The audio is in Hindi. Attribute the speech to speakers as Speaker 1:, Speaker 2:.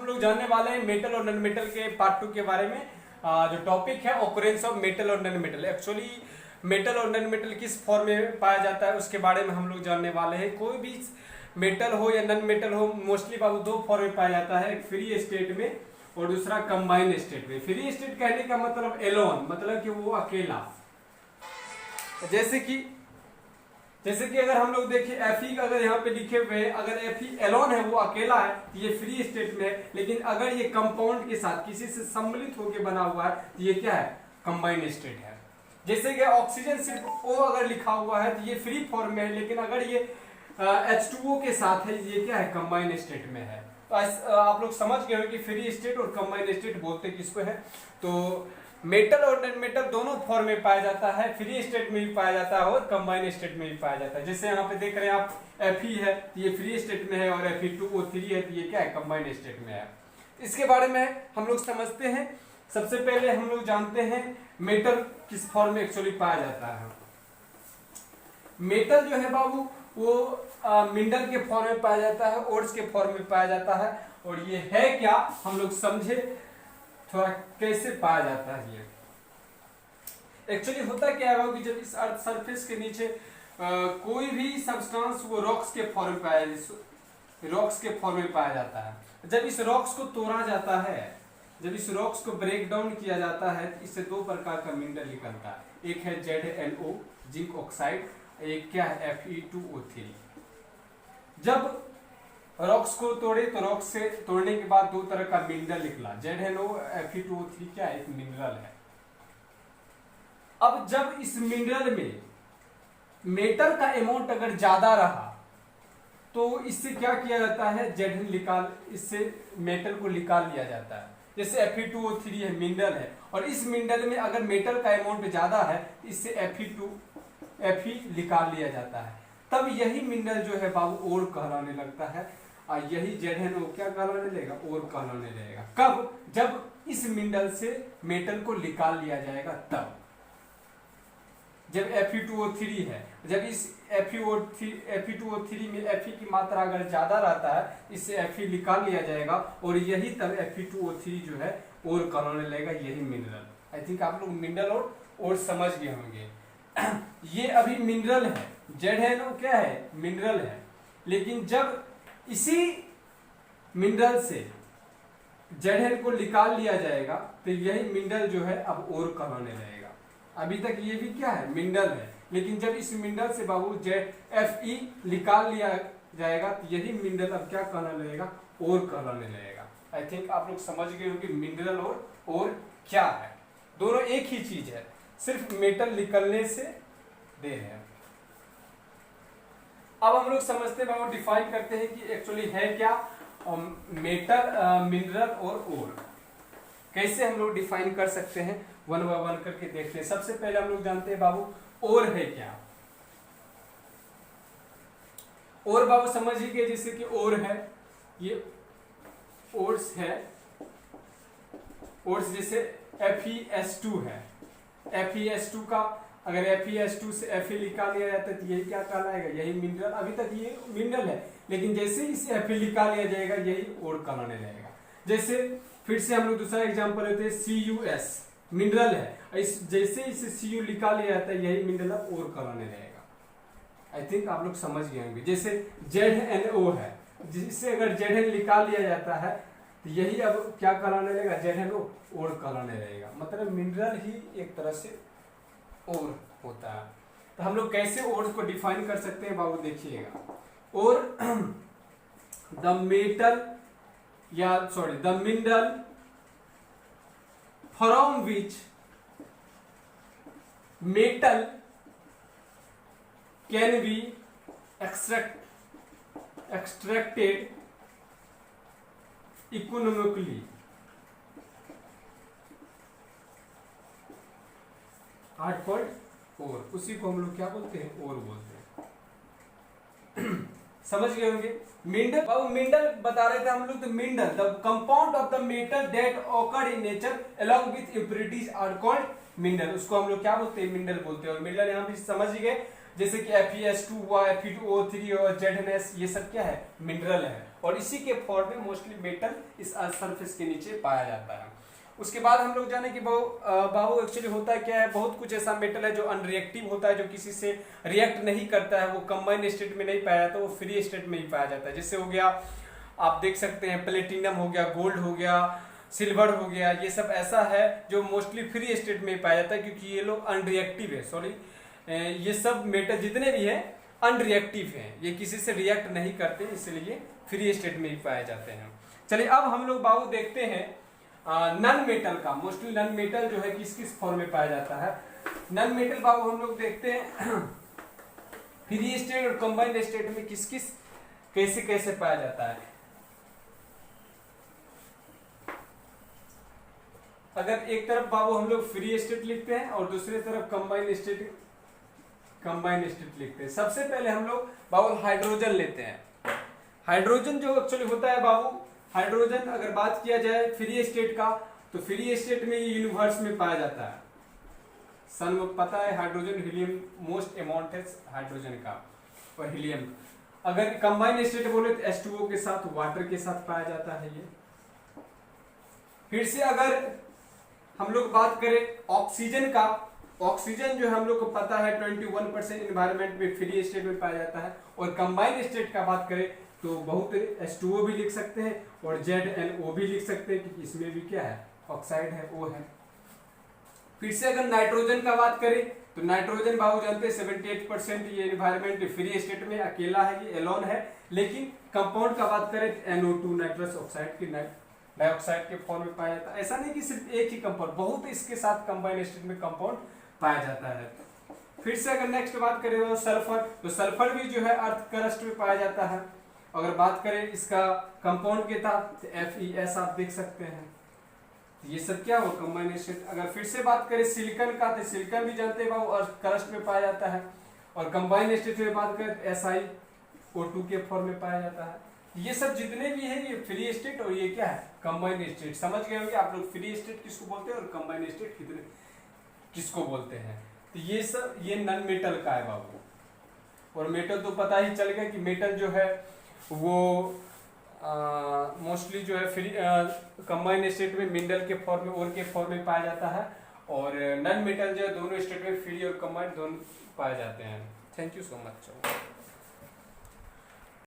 Speaker 1: लोग जानने वाले हैं मेटल और नॉन मेटल के पार्ट 2 के बारे में। जो टॉपिक है ऑकरेंस ऑफ मेटल और नॉन मेटल। एक्चुअली मेटल और नॉन मेटल किस फॉर्म में पाया जाता है उसके बारे में हम लोग जानने वाले हैं। कोई भी मेटल हो या नॉन मेटल हो, मोस्टली बाबू दो फॉर्म में पाया जाता है, एक फ्री स्टेट में और दूसरा कंबाइंड स्टेट में। फ्री स्टेट कहने का मतलब एलोन, मतलब कि वो अकेला। जैसे कि अगर हम लोग देखें Fe अगर यहाँ पे लिखे हुए हैं, अगर Fe एलोन है, वो अकेला है, तो ये फ्री स्टेट में है। लेकिन अगर ये कंपाउंड के साथ किसी से सम्मिलित होकर बना हुआ है तो ये क्या है, कंबाइंड स्टेट है। जैसे कि ऑक्सीजन सिर्फ O अगर लिखा हुआ है तो ये फ्री फॉर्म में है, लेकिन अगर ये H2O के साथ है ये क्या है, कंबाइंड स्टेट में है। तो आप लोग समझ गए हो कि फ्री स्टेट और कंबाइंड स्टेट बोलते किसको है। तो मेटल और नॉन मेटल दोनों फॉर्म में पाया जाता है, फ्री स्टेट में भी पाया जाता है और कंबाइंड स्टेट में भी पाया जाता है। जैसे यहाँ पे देख रहे हैं आप Fe है तो ये फ्री स्टेट में है, और Fe2O3 है तो ये क्या है, कंबाइंड स्टेट में है। इसके बारे में हम लोग समझते हैं। सबसे पहले हम लोग जानते हैं मेटल किस फॉर्म में एक्चुअली पाया जाता है। मेटल जो है बाबू वो मिनरल के फॉर्म में पाया जाता है, ओर्स के फॉर्म में पाया जाता है। और ये है क्या, हम लोग समझे थोड़ा कैसे पाया जाता है। ये एक्चुअली होता क्या है कि जब इस अर्थ सरफेस के नीचे कोई भी सब्सटेंस वो रॉक्स के फॉर्म में पाया जाता है। जब इस रॉक्स को तोड़ा जाता है, जब इस रॉक्स को ब्रेक डाउन किया जाता है तो इससे दो प्रकार का मिनरल निकलता है। एक है ZnO जिंक ऑक्साइड, एक क्या है Fe2O3। जब रॉक्स को तोड़े तो रॉक्स से तोड़ने के बाद दो तरह का मिनरल निकला, ZnO Fe2O3 क्या है, एक मिनरल है। अब जब इस मिनरल में मेटल का अमाउंट अगर ज्यादा रहा तो इससे क्या किया जाता है, इससे मेटल को निकाल लिया जाता है। जैसे Fe2O3 है, मिनरल है, और इस मिनरल में अगर मेटल का अमाउंट ज्यादा है इससे Fe निकाल लिया जाता है। तब यही मिनरल जो है बाबू ओर कहलाने लगता है, और यही ZnO क्या कहलाने लगेगा, ओर कहलाने लगेगा। कब, जब इस मिनरल से मेटल को निकाल लिया जाएगा तब। जब Fe2O3 है, जब इस Fe2O3 में Fe की मात्रा अगर ज्यादा रहता है इससे Fe निकाल लिया जाएगा, और यही तब Fe2O3 जो है ओर कहलाने लगेगा, यही मिनरल। आई थिंक आप लोग मिनरल और ओर समझ गए होंगे। ये अभी मिनरल है, ZnO क्या है, मिनरल है। लेकिन जब इसी मिनरल से ZN को निकाल लिया जाएगा तो यही मिनरल जो है अब ओर कहलाने लगेगा। अभी तक ये भी क्या है, मिनरल है, लेकिन जब इस मिनरल से बाबू Fe निकाल लिया जाएगा तो यही मिनरल अब क्या कहलाने लगेगा, ओर कहलाने लगेगा। आई थिंक आप लोग समझ गए हो कि मिनरल और ओर क्या है। दोनों एक ही चीज है, सिर्फ मेटल निकलने से देर है। अब हम लोग समझते हैं बाबू, डिफाइन करते हैं कि एक्चुअली है क्या मेटल, मिनरल और ओर। कैसे हम लोग डिफाइन कर सकते हैं, वन बाय वन करके देखते हैं। सबसे पहले हम लोग जानते हैं बाबू ओर है क्या। ओर बाबू समझिए, जैसे कि ओर है, ये ओर्स है, ओर्स जैसे FeS2 है। FeS2 का अगर FeS2 से Fe निकाल लिया जाता है तो यही क्या कहलाएगा, यही मिनरल। अभी तक ये मिनरल है, लेकिन जैसे इसे Fe निकाल लिया जाएगा यही ओर कहलाने लगेगा। जैसे फिर से हम लोग दूसरा एग्जांपल लेते हैं, CuS मिनरल है, जैसे इसे Cu निकाल लिया जाता है यही मिनरल ओर कहलाने लगेगा। आई थिंक आप लोग समझ गए होंगे। जैसे ZnO है, जिससे अगर ZN निकाल लिया जाता है तो यही अब क्या कहलाने लगेगा, ZnO ओर कहलाने लगेगा। मतलब मिनरल ही एक तरह से ओर होता है। तो हम लोग कैसे ओर को डिफाइन कर सकते हैं बाबू, देखिएगा। और the mineral from which metal can be extracted economically are called ore. उसी को हम लोग क्या बोलते हैं, ओर बोलते हैं। समझ गए होंगे। मिनरल, बाबू मिनरल बता रहे थे हम लोग, तो mineral the compound of the metal that occur in nature along with impurities are called mineral. उसको हम लोग क्या बोलते हैं, मिनरल बोलते हैं। और मिनरल यहाँ भी समझ गए, जैसे कि Fe2 हुआ, Fe2O3 और ZnS, ये सब क्या है, मिनरल है, और इसी के फॉर्म में मोस्टली मेटल इस अर्थ सरफेस के नीचे पाया जाता है। उसके बाद हम लोग जाने कि बाबू एक्चुअली होता है क्या है, बहुत कुछ ऐसा मेटल है जो अनरिएक्टिव होता है, जो किसी से रिएक्ट नहीं करता है, वो कंबाइंड स्टेट में नहीं पाया जाता, वो फ्री स्टेट में ही पाया जाता है। जैसे हो गया, आप देख सकते हैं प्लेटिनम हो गया, गोल्ड हो गया, सिल्वर हो गया, ये सब ऐसा है जो मोस्टली फ्री स्टेट में ही पाया जाता है, क्योंकि ये लोग अनरिएक्टिव है, सॉरी ये सब मेटल जितने भी हैं अनरिएक्टिव हैं, ये किसी से रिएक्ट नहीं करते, इसलिए फ्री स्टेट में ही पाए जाते हैं। चलिए अब हम लोग बाबू देखते हैं नन मेटल का। मोस्टली नन मेटल जो है किस किस फॉर्म में पाया जाता है। नन मेटल बाबू हम लोग देखते हैं फ्री स्टेट और कंबाइंड स्टेट में किस किस कैसे कैसे पाया जाता है। अगर एक तरफ बाबू हम लोग फ्री स्टेट लिखते हैं और दूसरी तरफ कंबाइंड स्टेट लिखते हैं। सबसे पहले हम लोग बाबू हाइड्रोजन लेते हैं। हाइड्रोजन जो एक्चुअली होता है बाबू, हाइड्रोजन अगर बात किया जाए फ्री स्टेट का, तो फ्री स्टेट में यूनिवर्स में पाया जाता है। सन में पता है हाइड्रोजन हीलियम मोस्ट अमाउंट है हाइड्रोजन का और हीलियम। अगर कंबाइंड स्टेट बोले तो H2O के साथ, वाटर के साथ पाया जाता है ये। फिर से अगर हम लोग बात करें ऑक्सीजन का, ऑक्सीजन जो हम लोग को पता है 21% एनवायरनमेंट में फ्री स्टेट में पाया जाता है। और कंबाइंड स्टेट का बात करें तो बहुत H2O भी लिख सकते हैं और ZnO भी लिख सकते हैं, क्योंकि इसमें भी क्या है, ऑक्साइड है, O है। फिर से अगर नाइट्रोजन का बात करें तो नाइट्रोजन बाबू जानते हैं 78% ये एनवायरनमेंट फ्री स्टेट में अकेला है, ये एलोन है। लेकिन कंपाउंड का बात करें तो NO2 नाइट्रस ऑक्साइड की डाइऑक्साइड के फॉर्म में पाया जाता है। ऐसा नहीं कि सिर्फ एक ही कंपाउंड, बहुत इसके साथ कंबाइंड स्टेट में कंपाउंड पाया जाता है। फिर से अगर नेक्स्ट बात करें तो सल्फर, तो सल्फर भी जो है अर्थ क्रस्ट में पाया जाता है। अगर बात करें इसका कंपाउंड के साथ FeS आप देख सकते हैं। ये सब क्या हो, कंबाइंड स्टेट। अगर फिर से बात करें सिलिकॉन का, तो सिलिकॉन भी जानते हैं बाबू अर्थ क्रस्ट में पाया जाता है। और कंबाइंड स्टेट में बात करें तो SiO2 के फॉर्म में पाया जाता है। ये सब जितने भी है ये फ्री स्टेट और ये क्या है, कंबाइंड स्टेट। समझ गए होंगे आप लोग फ्री स्टेट किसको बोलते हैं और कंबाइंड स्टेट किसको बोलते हैं। तो ये सब ये नन मेटल का है बाबू। और मेटल तो पता ही चल गया कि मेटल जो है वो मोस्टली जो है फ्री कंबाइंड स्टेट में मिनरल के फॉर्म में, ओर के फॉर्म में पाया जाता है। और नन मेटल जो है दोनों स्टेट में फ्री और कंबाइंड दोनों पाए जाते हैं। Thank you so much.